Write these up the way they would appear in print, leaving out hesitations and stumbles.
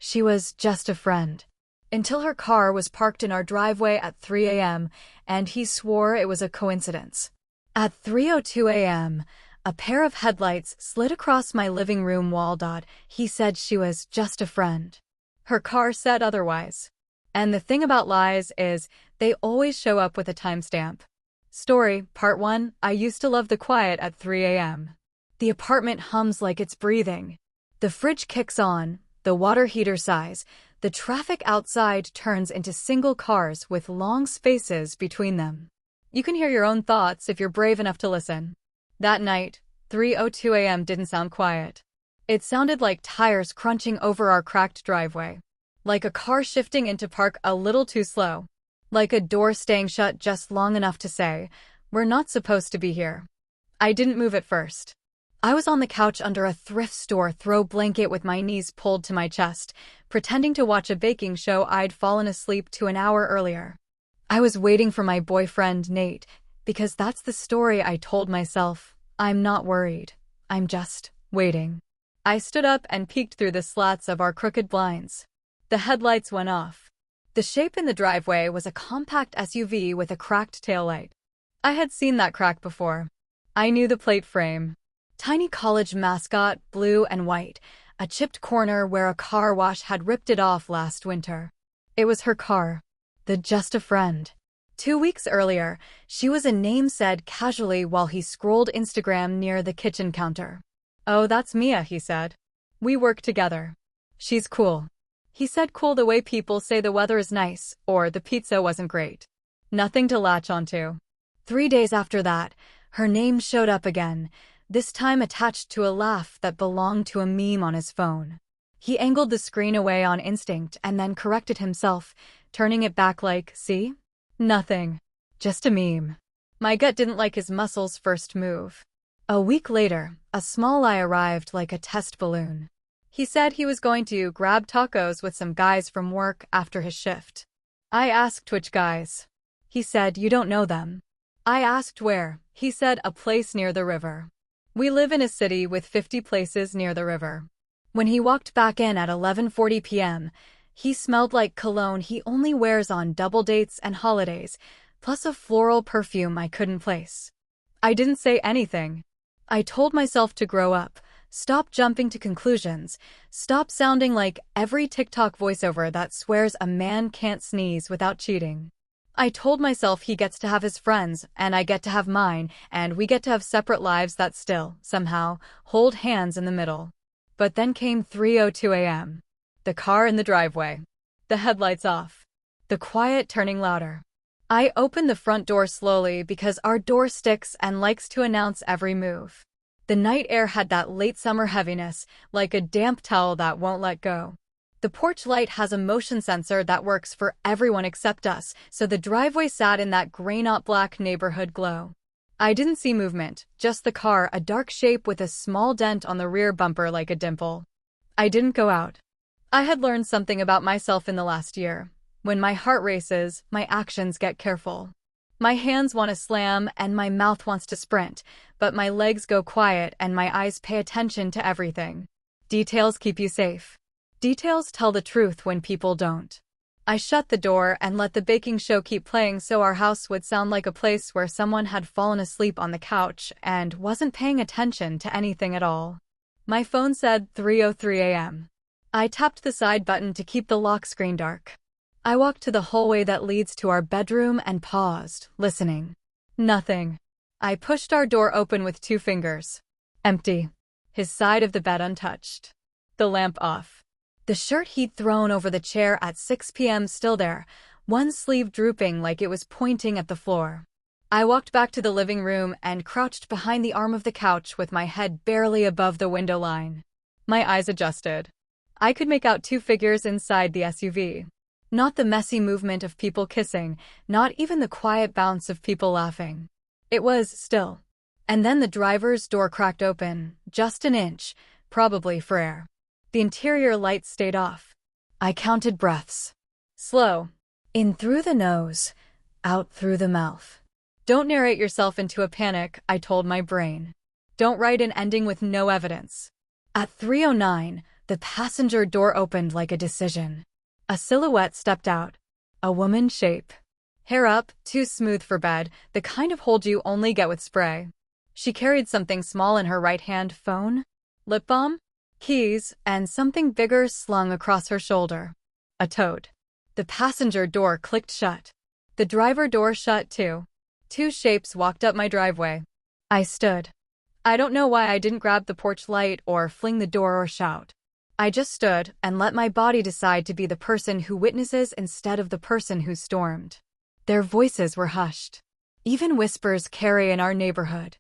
She was just a friend. Until her car was parked in our driveway at 3 a.m., and he swore it was a coincidence. At 3:02 a.m., a pair of headlights slid across my living room wall. He said she was just a friend. Her car said otherwise. And the thing about lies is, they always show up with a timestamp. Story, Part 1. I used to love the quiet at 3 a.m. The apartment hums like it's breathing. The fridge kicks on, the water heater sighs, the traffic outside turns into single cars with long spaces between them. You can hear your own thoughts if you're brave enough to listen. That night, 3:02 a.m. didn't sound quiet. It sounded like tires crunching over our cracked driveway. Like a car shifting into park a little too slow. Like a door staying shut just long enough to say, "We're not supposed to be here." I didn't move at first. I was on the couch under a thrift store throw blanket with my knees pulled to my chest, pretending to watch a baking show I'd fallen asleep to an hour earlier. I was waiting for my boyfriend, Nate, because that's the story I told myself. I'm not worried. I'm just waiting. I stood up and peeked through the slats of our crooked blinds. The headlights went off. The shape in the driveway was a compact SUV with a cracked taillight. I had seen that crack before. I knew the plate frame. Tiny college mascot, blue and white, a chipped corner where a car wash had ripped it off last winter. It was her car. The just a friend. 2 weeks earlier, she was a name said casually while he scrolled Instagram near the kitchen counter. "Oh, that's Mia," he said. "We work together. She's cool." He said cool the way people say the weather is nice, or the pizza wasn't great. Nothing to latch onto. 3 days after that, her name showed up again, this time attached to a laugh that belonged to a meme on his phone. He angled the screen away on instinct and then corrected himself, turning it back like, "See? Nothing. Just a meme." My gut didn't like his muscles' first move. A week later, a small lie arrived like a test balloon. He said he was going to grab tacos with some guys from work after his shift. I asked which guys. He said, "You don't know them." I asked where. He said, "A place near the river." We live in a city with 50 places near the river. When he walked back in at 11:40 p.m., he smelled like cologne he only wears on double dates and holidays, plus a floral perfume I couldn't place. I didn't say anything. I told myself to grow up, stop jumping to conclusions, stop sounding like every TikTok voiceover that swears a man can't sneeze without cheating. I told myself he gets to have his friends, and I get to have mine, and we get to have separate lives that still, somehow, hold hands in the middle. But then came 3:02 a.m. The car in the driveway. The headlights off. The quiet turning louder. I opened the front door slowly because our door sticks and likes to announce every move. The night air had that late summer heaviness, like a damp towel that won't let go. The porch light has a motion sensor that works for everyone except us, so the driveway sat in that gray-not-black neighborhood glow. I didn't see movement, just the car, a dark shape with a small dent on the rear bumper like a dimple. I didn't go out. I had learned something about myself in the last year. When my heart races, my actions get careful. My hands want to slam and my mouth wants to sprint, but my legs go quiet and my eyes pay attention to everything. Details keep you safe. Details tell the truth when people don't. I shut the door and let the baking show keep playing so our house would sound like a place where someone had fallen asleep on the couch and wasn't paying attention to anything at all. My phone said 3:03 a.m. I tapped the side button to keep the lock screen dark. I walked to the hallway that leads to our bedroom and paused, listening. Nothing. I pushed our door open with 2 fingers. Empty. His side of the bed untouched. The lamp off. The shirt he'd thrown over the chair at 6 p.m. still there, one sleeve drooping like it was pointing at the floor. I walked back to the living room and crouched behind the arm of the couch with my head barely above the window line. My eyes adjusted. I could make out 2 figures inside the SUV. Not the messy movement of people kissing, not even the quiet bounce of people laughing. It was still. And then the driver's door cracked open, just an inch, probably for air. The interior lights stayed off. I counted breaths. Slow. In through the nose, out through the mouth. Don't narrate yourself into a panic, I told my brain. Don't write an ending with no evidence. At 3:09, The passenger door opened like a decision. A silhouette stepped out. A woman's shape. Hair up, too smooth for bed, the kind of hold you only get with spray. She carried something small in her right hand, phone, lip balm, keys, and something bigger slung across her shoulder. A tote. The passenger door clicked shut. The driver door shut too. Two shapes walked up my driveway. I stood. I don't know why I didn't grab the porch light or fling the door or shout. I just stood and let my body decide to be the person who witnesses instead of the person who stormed. Their voices were hushed. Even whispers carry in our neighborhood.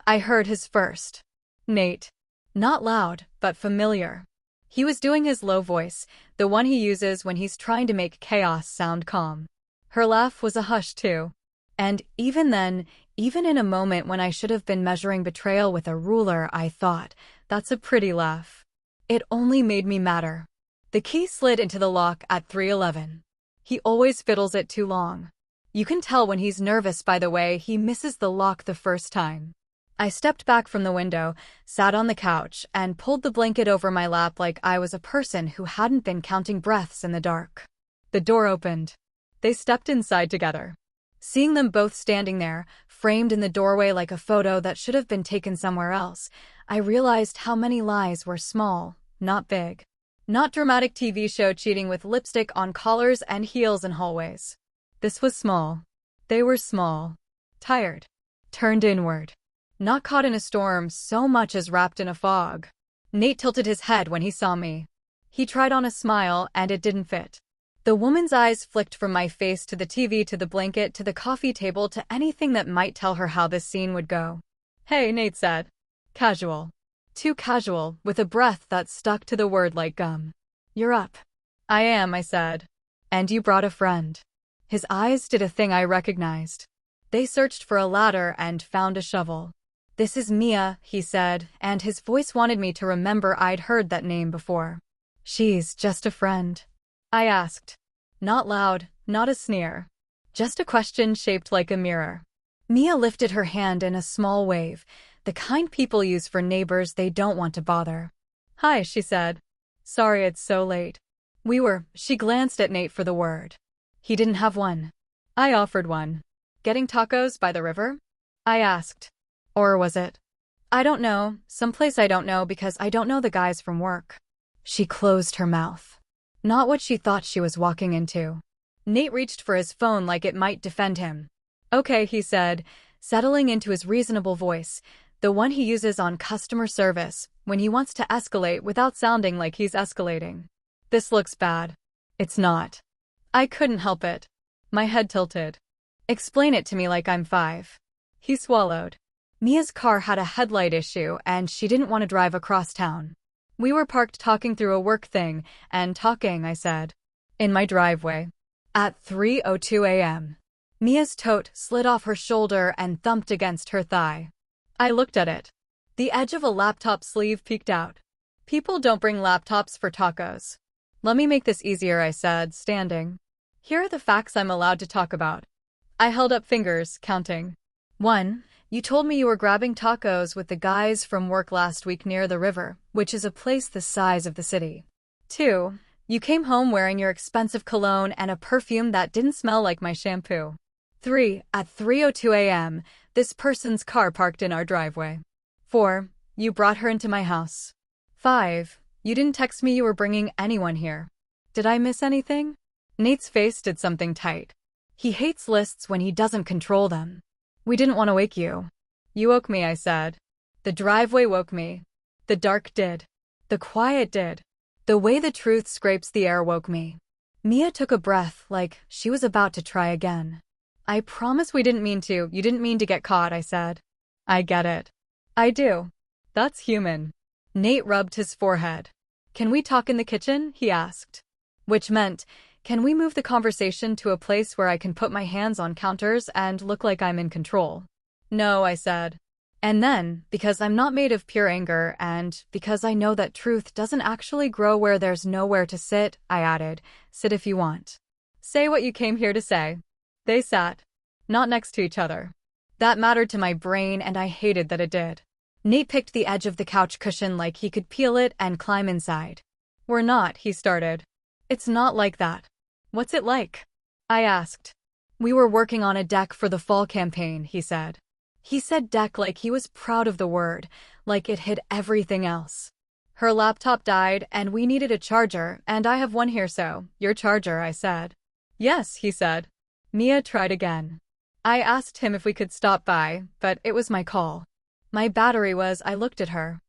I heard his first. Nate. Not loud, but familiar. He was doing his low voice, the one he uses when he's trying to make chaos sound calm. Her laugh was a hush too. And even then, even in a moment when I should have been measuring betrayal with a ruler, I thought, that's a pretty laugh. It only made me madder. The key slid into the lock at 3:11. He always fiddles it too long. You can tell when he's nervous by the way he misses the lock the first time. I stepped back from the window, sat on the couch, and pulled the blanket over my lap like I was a person who hadn't been counting breaths in the dark. The door opened. They stepped inside together. Seeing them both standing there, framed in the doorway like a photo that should have been taken somewhere else, I realized how many lies were small, not big. Not dramatic TV show cheating with lipstick on collars and heels in hallways. This was small. They were small. Tired. Turned inward. Not caught in a storm so much as wrapped in a fog. Nate tilted his head when he saw me. He tried on a smile, and it didn't fit. The woman's eyes flicked from my face to the TV to the blanket to the coffee table to anything that might tell her how this scene would go. Hey, Nate said. Casual. Too casual, with a breath that stuck to the word like gum. You're up. I am, I said. And you brought a friend. His eyes did a thing I recognized. They searched for a ladder and found a shovel. This is Mia, he said, and his voice wanted me to remember I'd heard that name before. She's just a friend. I asked. Not loud, not a sneer. Just a question shaped like a mirror. Mia lifted her hand in a small wave, the kind people use for neighbors they don't want to bother. Hi, she said. Sorry it's so late. She glanced at Nate for the word. He didn't have one. I offered one. Getting tacos by the river? I asked. Or was it? I don't know, someplace I don't know because I don't know the guys from work. She closed her mouth. Not what she thought she was walking into. Nate reached for his phone like it might defend him. Okay, he said, settling into his reasonable voice, the one he uses on customer service, when he wants to escalate without sounding like he's escalating. This looks bad. It's not. I couldn't help it. My head tilted. Explain it to me like I'm 5. He swallowed. Mia's car had a headlight issue and she didn't want to drive across town. We were parked talking through a work thing, and talking, I said. In my driveway. At 3:02 a.m. Mia's tote slid off her shoulder and thumped against her thigh. I looked at it. The edge of a laptop sleeve peeked out. People don't bring laptops for tacos. Let me make this easier, I said, standing. Here are the facts I'm allowed to talk about. I held up fingers, counting. 1. You told me you were grabbing tacos with the guys from work last week near the river, which is a place the size of the city. 2. You came home wearing your expensive cologne and a perfume that didn't smell like my shampoo. 3. At 3:02 a.m., this person's car parked in our driveway. 4. You brought her into my house. 5. You didn't text me you were bringing anyone here. Did I miss anything? Nate's face did something tight. He hates lists when he doesn't control them. We didn't want to wake you. You woke me, I said. The driveway woke me. The dark did. The quiet did. The way the truth scrapes the air woke me. Mia took a breath like she was about to try again. I promise we didn't mean to. You didn't mean to get caught, I said. I get it. I do. That's human. Nate rubbed his forehead. Can we talk in the kitchen? He asked. Which meant, can we move the conversation to a place where I can put my hands on counters and look like I'm in control? No, I said. And then, because I'm not made of pure anger and because I know that truth doesn't actually grow where there's nowhere to sit, I added, sit if you want. Say what you came here to say. They sat. Not next to each other. That mattered to my brain and I hated that it did. Nate picked the edge of the couch cushion like he could peel it and climb inside. We're not, he started. It's not like that. What's it like? I asked. We were working on a deck for the fall campaign, he said. He said deck like he was proud of the word, like it hid everything else. Her laptop died and we needed a charger, and I have one here, so, your charger, I said. Yes, he said. Mia tried again. I asked him if we could stop by, but it was my call. My battery was, I looked at her.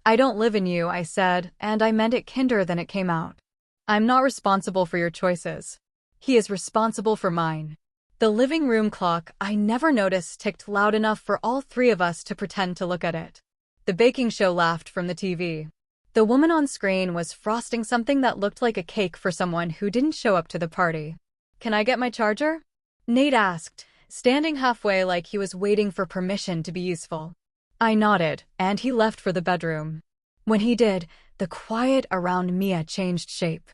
I don't live in you, I said, and I meant it kinder than it came out. I'm not responsible for your choices. He is responsible for mine. The living room clock, I never noticed, ticked loud enough for all three of us to pretend to look at it. The baking show laughed from the TV. The woman on screen was frosting something that looked like a cake for someone who didn't show up to the party. Can I get my charger? Nate asked, standing halfway like he was waiting for permission to be useful. I nodded, and he left for the bedroom. When he did, the quiet around Mia changed shape.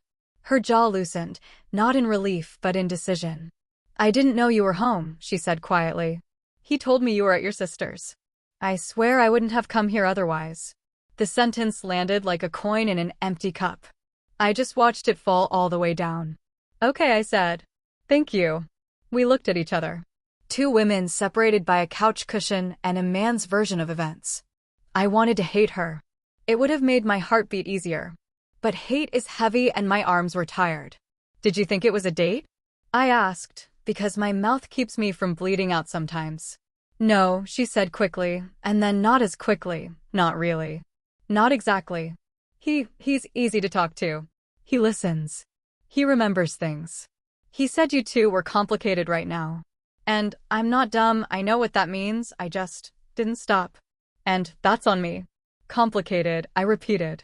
Her jaw loosened, not in relief but in decision. I didn't know you were home, she said quietly. He told me you were at your sister's. I swear I wouldn't have come here otherwise. The sentence landed like a coin in an empty cup. I just watched it fall all the way down. Okay, I said. Thank you. We looked at each other. Two women separated by a couch cushion and a man's version of events. I wanted to hate her. It would have made my heart beat easier. But hate is heavy and my arms were tired. Did you think it was a date? I asked, because my mouth keeps me from bleeding out sometimes. No, she said quickly, and then not as quickly, not really. Not exactly. He's easy to talk to. He listens. He remembers things. He said you two were complicated right now. And I'm not dumb, I know what that means, I just didn't stop. And that's on me. Complicated, I repeated.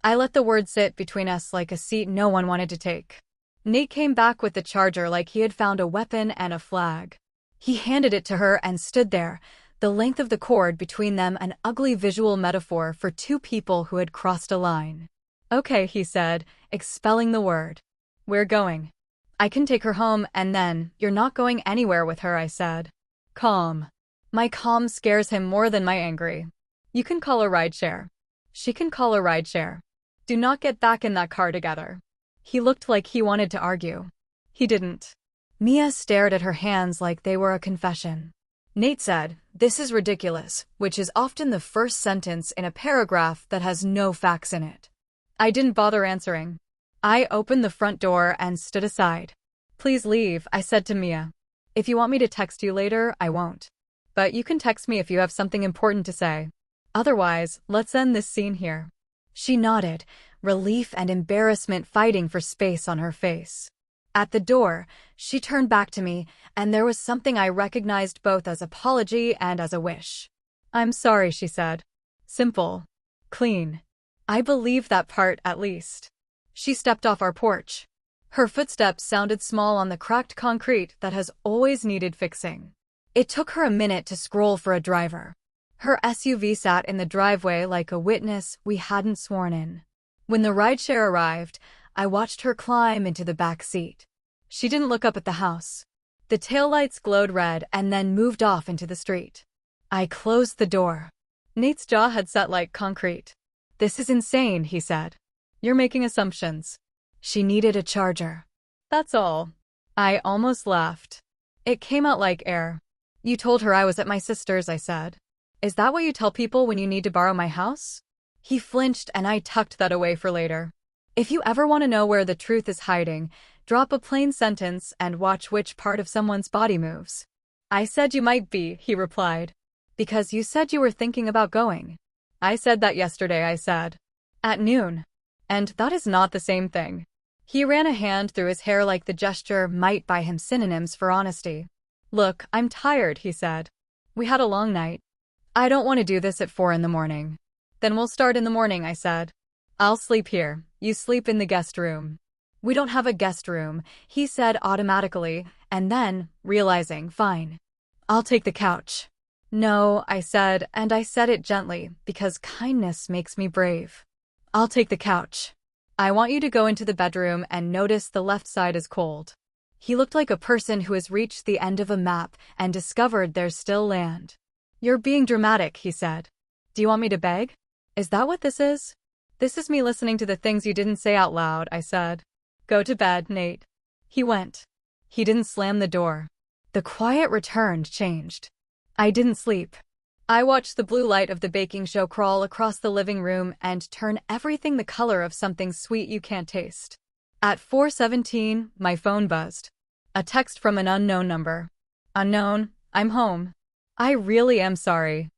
I let the word sit between us like a seat no one wanted to take. Nate came back with the charger like he had found a weapon and a flag. He handed it to her and stood there, the length of the cord between them an ugly visual metaphor for two people who had crossed a line. Okay, he said, expelling the word. We're going. I can take her home and then, you're not going anywhere with her, I said. Calm. My calm scares him more than my angry. You can call a rideshare. She can call a rideshare. Do not get back in that car together. He looked like he wanted to argue. He didn't. Mia stared at her hands like they were a confession. Nate said, "This is ridiculous," which is often the first sentence in a paragraph that has no facts in it. I didn't bother answering. I opened the front door and stood aside. Please leave, I said to Mia. If you want me to text you later, I won't. But you can text me if you have something important to say. Otherwise, let's end this scene here. She nodded, relief and embarrassment fighting for space on her face. At the door, she turned back to me, and there was something I recognized both as apology and as a wish. I'm sorry, she said. Simple. Clean. I believe that part, at least. She stepped off our porch. Her footsteps sounded small on the cracked concrete that has always needed fixing. It took her a minute to scroll for a driver. Her SUV sat in the driveway like a witness we hadn't sworn in. When the rideshare arrived, I watched her climb into the back seat. She didn't look up at the house. The taillights glowed red and then moved off into the street. I closed the door. Nate's jaw had set like concrete. This is insane, he said. You're making assumptions. She needed a charger. That's all. I almost laughed. It came out like air. You told her I was at my sister's, I said. Is that what you tell people when you need to borrow my house? He flinched and I tucked that away for later. If you ever want to know where the truth is hiding, drop a plain sentence and watch which part of someone's body moves. I said you might be, he replied. Because you said you were thinking about going. I said that yesterday, I said. At noon. And that is not the same thing. He ran a hand through his hair like the gesture might buy him synonyms for honesty. Look, I'm tired, he said. We had a long night. I don't want to do this at 4 a.m. Then we'll start in the morning, I said. I'll sleep here. You sleep in the guest room. We don't have a guest room, he said automatically, and then, realizing, fine. I'll take the couch. No, I said, and I said it gently, because kindness makes me brave. I'll take the couch. I want you to go into the bedroom and notice the left side is cold. He looked like a person who has reached the end of a map and discovered there's still land. You're being dramatic, he said. Do you want me to beg? Is that what this is? This is me listening to the things you didn't say out loud, I said. Go to bed, Nate. He went. He didn't slam the door. The quiet returned, changed. I didn't sleep. I watched the blue light of the baking show crawl across the living room and turn everything the color of something sweet you can't taste. At 4:17, my phone buzzed. A text from an unknown number. Unknown, I'm home. I really am sorry.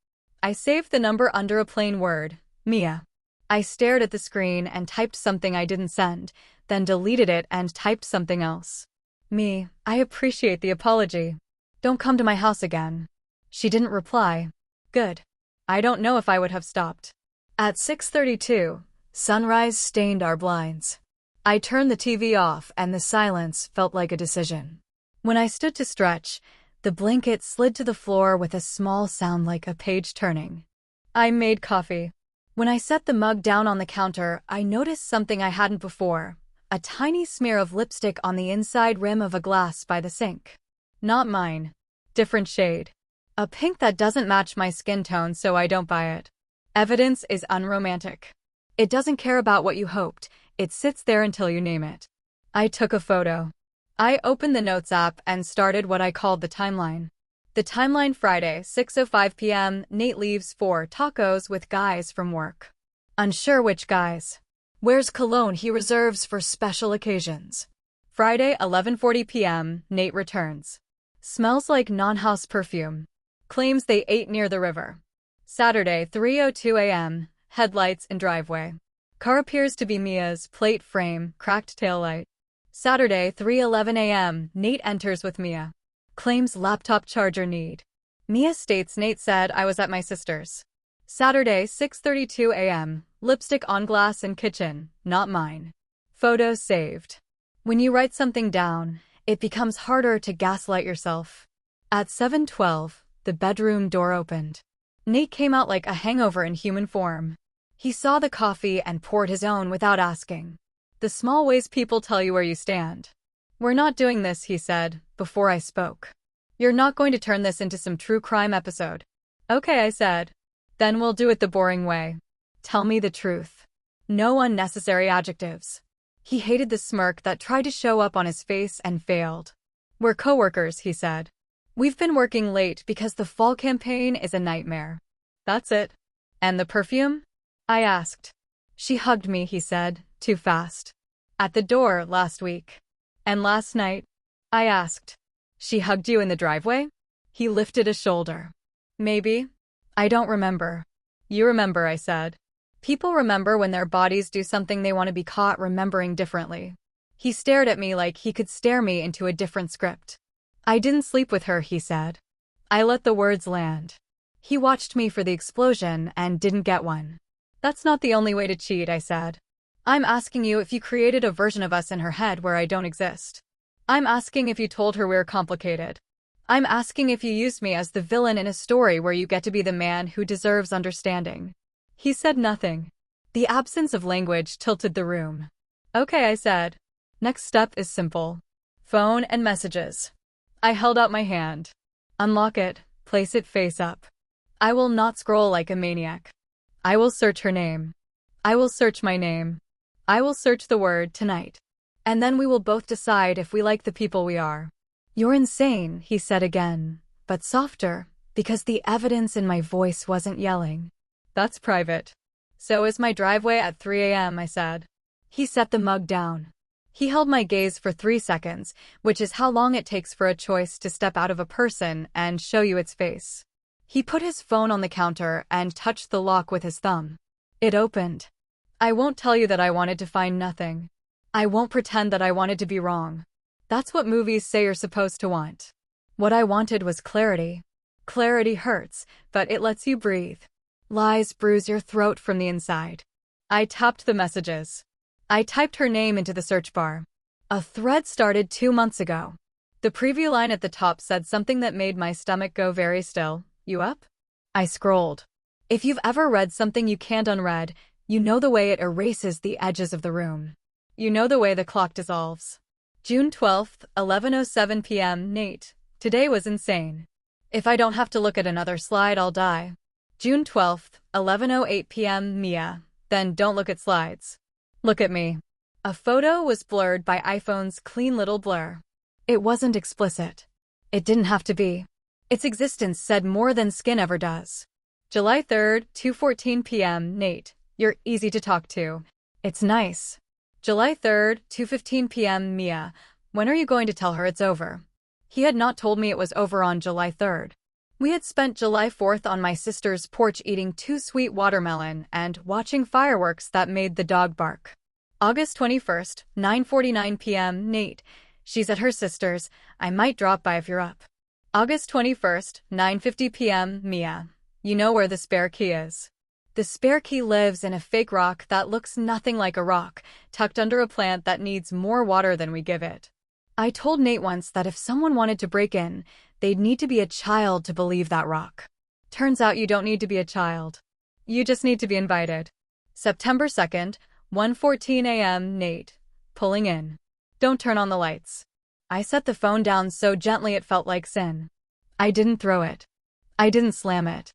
I saved the number under a plain word, Mia. I stared at the screen and typed something I didn't send, then deleted it and typed something else. Me, I appreciate the apology. Don't come to my house again. She didn't reply. Good. I don't know if I would have stopped. At 6:32, sunrise stained our blinds. I turned the TV off and the silence felt like a decision. When I stood to stretch, the blanket slid to the floor with a small sound like a page turning. I made coffee. When I set the mug down on the counter, I noticed something I hadn't before. A tiny smear of lipstick on the inside rim of a glass by the sink. Not mine. Different shade. A pink that doesn't match my skin tone, so I don't buy it. Evidence is unromantic. It doesn't care about what you hoped. It sits there until you name it. I took a photo. I opened the Notes app and started what I called the timeline. The timeline: Friday, 6:05 p.m., Nate leaves for tacos with guys from work. Unsure which guys. Wears cologne he reserves for special occasions. Friday, 11:40 p.m., Nate returns. Smells like non-house perfume. Claims they ate near the river. Saturday, 3:02 a.m., headlights in driveway. Car appears to be Mia's, plate frame, cracked taillight. Saturday, 3:11 a.m., Nate enters with Mia. Claims laptop charger need. Mia states Nate said I was at my sister's. Saturday, 6:32 a.m., lipstick on glass in kitchen, not mine. Photos saved. When you write something down, it becomes harder to gaslight yourself. At 7:12, the bedroom door opened. Nate came out like a hangover in human form. He saw the coffee and poured his own without asking. The small ways people tell you where you stand. We're not doing this, he said, before I spoke. You're not going to turn this into some true crime episode. Okay, I said. Then we'll do it the boring way. Tell me the truth. No unnecessary adjectives. He hated the smirk that tried to show up on his face and failed. We're coworkers, he said. We've been working late because the fall campaign is a nightmare. That's it. And the perfume? I asked. She hugged me, he said, too fast. At the door last week. And last night? I asked. She hugged you in the driveway? He lifted a shoulder. Maybe. I don't remember. You remember, I said. People remember when their bodies do something they want to be caught remembering differently. He stared at me like he could stare me into a different script. I didn't sleep with her, he said. I let the words land. He watched me for the explosion and didn't get one. That's not the only way to cheat, I said. I'm asking you if you created a version of us in her head where I don't exist. I'm asking if you told her we're complicated. I'm asking if you used me as the villain in a story where you get to be the man who deserves understanding. He said nothing. The absence of language tilted the room. Okay, I said. Next step is simple. Phone and messages. I held out my hand. Unlock it, place it face up. I will not scroll like a maniac. I will search her name. I will search my name. I will search the word tonight. And then we will both decide if we like the people we are. You're insane, he said again, but softer, because the evidence in my voice wasn't yelling. That's private. So is my driveway at 3 a.m., I said. He set the mug down. He held my gaze for 3 seconds, which is how long it takes for a choice to step out of a person and show you its face. He put his phone on the counter and touched the lock with his thumb. It opened. I won't tell you that I wanted to find nothing. I won't pretend that I wanted to be wrong. That's what movies say you're supposed to want. What I wanted was clarity. Clarity hurts, but it lets you breathe. Lies bruise your throat from the inside. I tapped the messages. I typed her name into the search bar. A thread started 2 months ago. The preview line at the top said something that made my stomach go very still. You up? I scrolled. If you've ever read something you can't unread, you know the way it erases the edges of the room. You know the way the clock dissolves. June 12th, 11:07 p.m. Nate, today was insane. If I don't have to look at another slide, I'll die. June 12th, 11:08 p.m. Mia, Then don't look at slides. Look at me. A photo was blurred by iPhone's clean little blur. It wasn't explicit. It didn't have to be. Its existence said more than skin ever does. July 3rd, 2:14 p.m. Nate, you're easy to talk to. It's nice. July 3rd, 2:15 p.m. Mia, when are you going to tell her it's over? He had not told me it was over on July 3rd. We had spent July 4th on my sister's porch eating 2 sweet watermelon and watching fireworks that made the dog bark. August 21st, 9:49 p.m. Nate, she's at her sister's. I might drop by if you're up. August 21st, 9:50 p.m. Mia, you know where the spare key is. The spare key lives in a fake rock that looks nothing like a rock, tucked under a plant that needs more water than we give it. I told Nate once that if someone wanted to break in, they'd need to be a child to believe that rock. Turns out you don't need to be a child. You just need to be invited. September 2nd, 1:14 a.m. Nate, pulling in. Don't turn on the lights. I set the phone down so gently it felt like sin. I didn't throw it. I didn't slam it.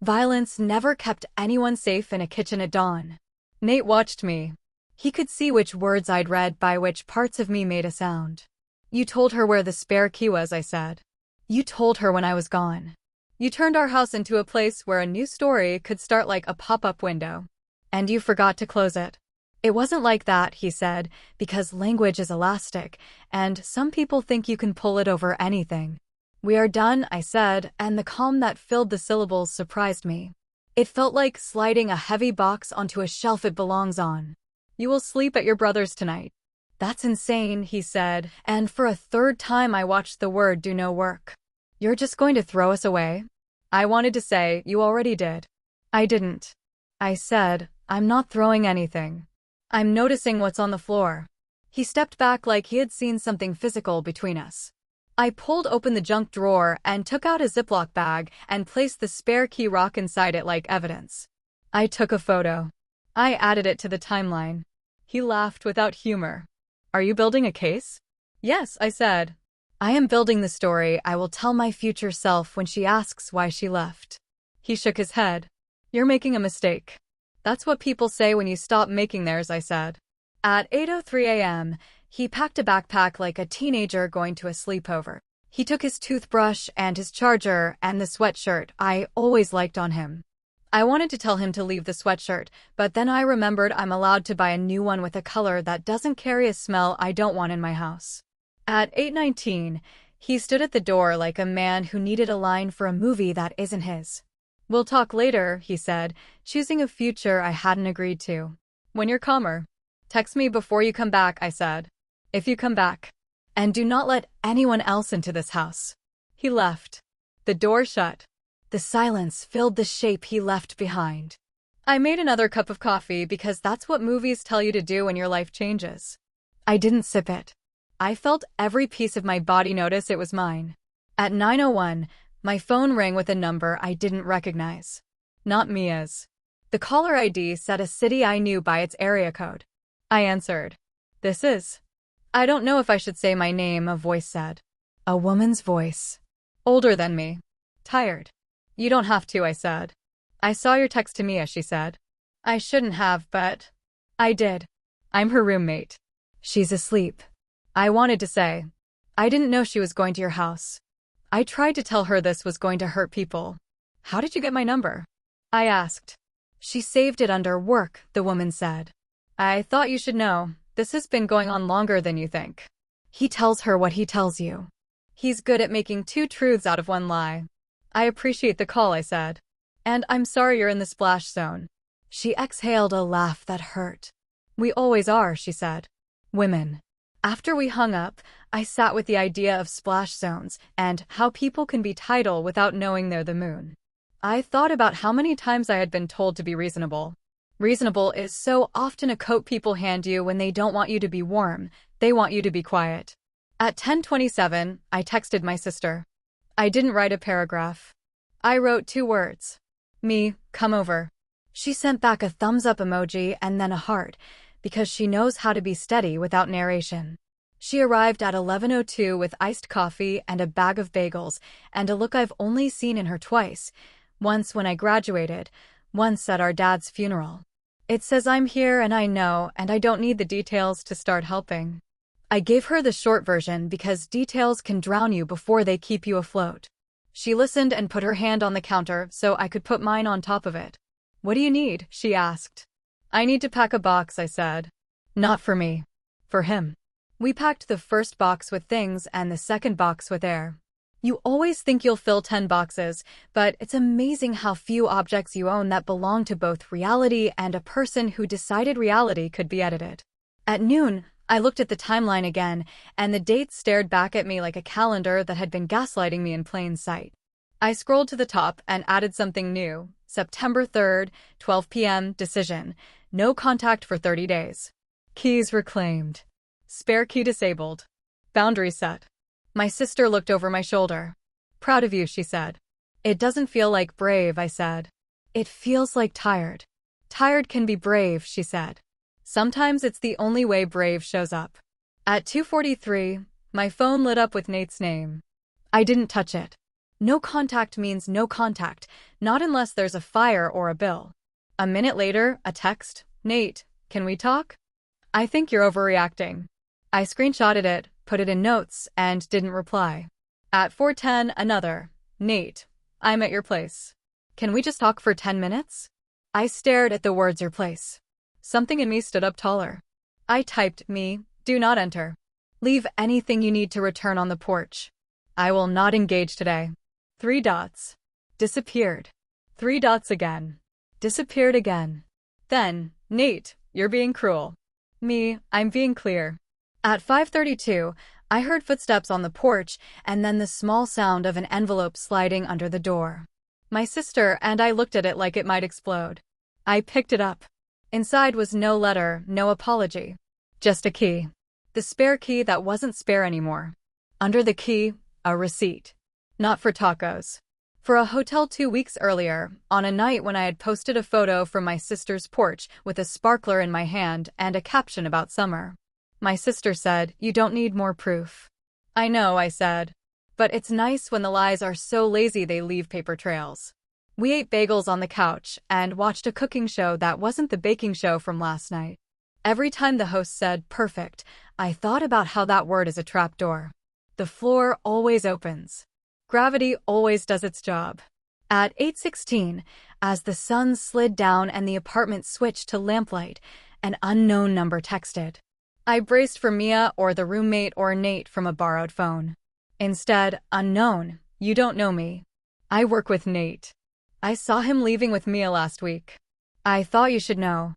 Violence never kept anyone safe in a kitchen at dawn. Nate watched me. He could see which words I'd read by which parts of me made a sound. You told her where the spare key was, I said. You told her when I was gone. You turned our house into a place where a new story could start like a pop-up window. And you forgot to close it. It wasn't like that, he said, because language is elastic, and some people think you can pull it over anything. We are done, I said, and the calm that filled the syllables surprised me. It felt like sliding a heavy box onto a shelf it belongs on. You will sleep at your brother's tonight. That's insane, he said, and for a third time I watched the word do no work. You're just going to throw us away? I wanted to say, you already did. I didn't. I said, I'm not throwing anything. I'm noticing what's on the floor. He stepped back like he had seen something physical between us. I pulled open the junk drawer and took out a Ziploc bag and placed the spare key rock inside it like evidence. I took a photo. I added it to the timeline. He laughed without humor. Are you building a case? Yes, I said. I am building the story I will tell my future self when she asks why she left. He shook his head. You're making a mistake. That's what people say when you stop making theirs, I said. At 8:03 a.m., he packed a backpack like a teenager going to a sleepover. He took his toothbrush and his charger and the sweatshirt I always liked on him. I wanted to tell him to leave the sweatshirt, but then I remembered I'm allowed to buy a new one with a color that doesn't carry a smell I don't want in my house. At 8:19, he stood at the door like a man who needed a line for a movie that isn't his. We'll talk later, he said, choosing a future I hadn't agreed to. When you're calmer. Text me before you come back, I said. If you come back. And do not let anyone else into this house. He left. The door shut. The silence filled the shape he left behind. I made another cup of coffee because that's what movies tell you to do when your life changes. I didn't sip it. I felt every piece of my body notice it was mine. At 9:01, my phone rang with a number I didn't recognize. Not Mia's. The caller ID said a city I knew by its area code. I answered. This is. I don't know if I should say my name, a voice said. A woman's voice. Older than me. Tired. You don't have to, I said. I saw your text to Mia, she said. I shouldn't have, but I did. I'm her roommate. She's asleep. I wanted to say. I didn't know she was going to your house. I tried to tell her this was going to hurt people. How did you get my number? I asked. She saved it under work, the woman said. I thought you should know. This has been going on longer than you think. He tells her what he tells you. He's good at making 2 truths out of 1 lie. I appreciate the call, I said. And I'm sorry you're in the splash zone. She exhaled a laugh that hurt. We always are, she said. Women. After we hung up, I sat with the idea of splash zones and how people can be tidal without knowing they're the moon. I thought about how many times I had been told to be reasonable. Reasonable is so often a coat people hand you when they don't want you to be warm, they want you to be quiet. At 10:27, I texted my sister. I didn't write a paragraph. I wrote 2 words. Me, come over. She sent back a thumbs up emoji and then a heart, because she knows how to be steady without narration. She arrived at 11:02 with iced coffee and a bag of bagels and a look I've only seen in her twice, once when I graduated, once at our dad's funeral. It says I'm here and I know, and I don't need the details to start helping. I gave her the short version because details can drown you before they keep you afloat. She listened and put her hand on the counter so I could put mine on top of it. What do you need? She asked. I need to pack a box, I said. Not for me. For him. We packed the first box with things and the second box with air. You always think you'll fill 10 boxes, but it's amazing how few objects you own that belong to both reality and a person who decided reality could be edited. At noon, I looked at the timeline again, and the dates stared back at me like a calendar that had been gaslighting me in plain sight. I scrolled to the top and added something new. September 3rd, 12 p.m. Decision. No contact for 30 days. Keys reclaimed. Spare key disabled. Boundary set. My sister looked over my shoulder. Proud of you, she said. It doesn't feel like brave, I said. It feels like tired. Tired can be brave, she said. Sometimes it's the only way brave shows up. At 2:43, my phone lit up with Nate's name. I didn't touch it. No contact means no contact, not unless there's a fire or a bill. A minute later, a text. Nate, can we talk? I think you're overreacting. I screenshotted it, put it in notes, and didn't reply. At 4:10, another. Nate, I'm at your place. Can we just talk for 10 minutes? I stared at the words your place. Something in me stood up taller. I typed me, do not enter. Leave anything you need to return on the porch. I will not engage today. 3 dots. Disappeared. 3 dots again. Disappeared again. Then, Nate, you're being cruel. Me, I'm being clear. At 5:32, I heard footsteps on the porch and then the small sound of an envelope sliding under the door. My sister and I looked at it like it might explode. I picked it up. Inside was no letter, no apology. Just a key. The spare key that wasn't spare anymore. Under the key, a receipt. Not for tacos. For a hotel 2 weeks earlier, on a night when I had posted a photo from my sister's porch with a sparkler in my hand and a caption about summer. My sister said, you don't need more proof. I know, I said. But it's nice when the lies are so lazy they leave paper trails. We ate bagels on the couch and watched a cooking show that wasn't the baking show from last night. Every time the host said, perfect, I thought about how that word is a trapdoor. The floor always opens. Gravity always does its job. At 8:16, as the sun slid down and the apartment switched to lamplight, an unknown number texted. I braced for Mia or the roommate or Nate from a borrowed phone. Instead, unknown, you don't know me. I work with Nate. I saw him leaving with Mia last week. I thought you should know.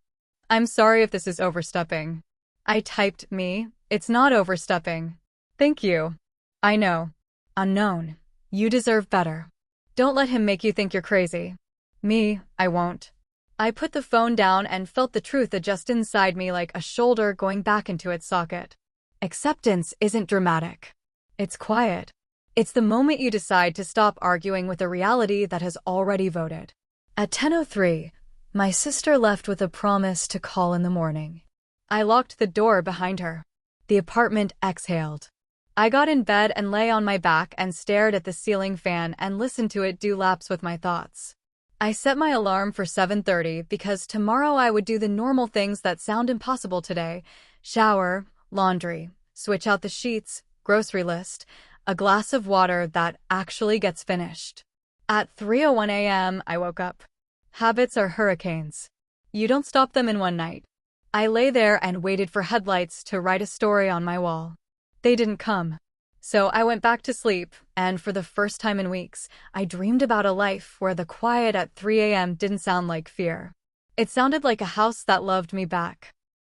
I'm sorry if this is overstepping. I typed me, it's not overstepping. Thank you. I know. Unknown. You deserve better. Don't let him make you think you're crazy. Me, I won't. I put the phone down and felt the truth adjust inside me like a shoulder going back into its socket. Acceptance isn't dramatic. It's quiet. It's the moment you decide to stop arguing with a reality that has already voted. At 10:03, my sister left with a promise to call in the morning. I locked the door behind her. The apartment exhaled. I got in bed and lay on my back and stared at the ceiling fan and listened to it do laps with my thoughts. I set my alarm for 7:30 because tomorrow I would do the normal things that sound impossible today. Shower, laundry, switch out the sheets, grocery list, a glass of water that actually gets finished. At 3:01 a.m., I woke up. Habits are hurricanes. You don't stop them in one night. I lay there and waited for headlights to write a story on my wall. They didn't come. So I went back to sleep, and for the first time in weeks, I dreamed about a life where the quiet at 3 a.m. didn't sound like fear. It sounded like a house that loved me back.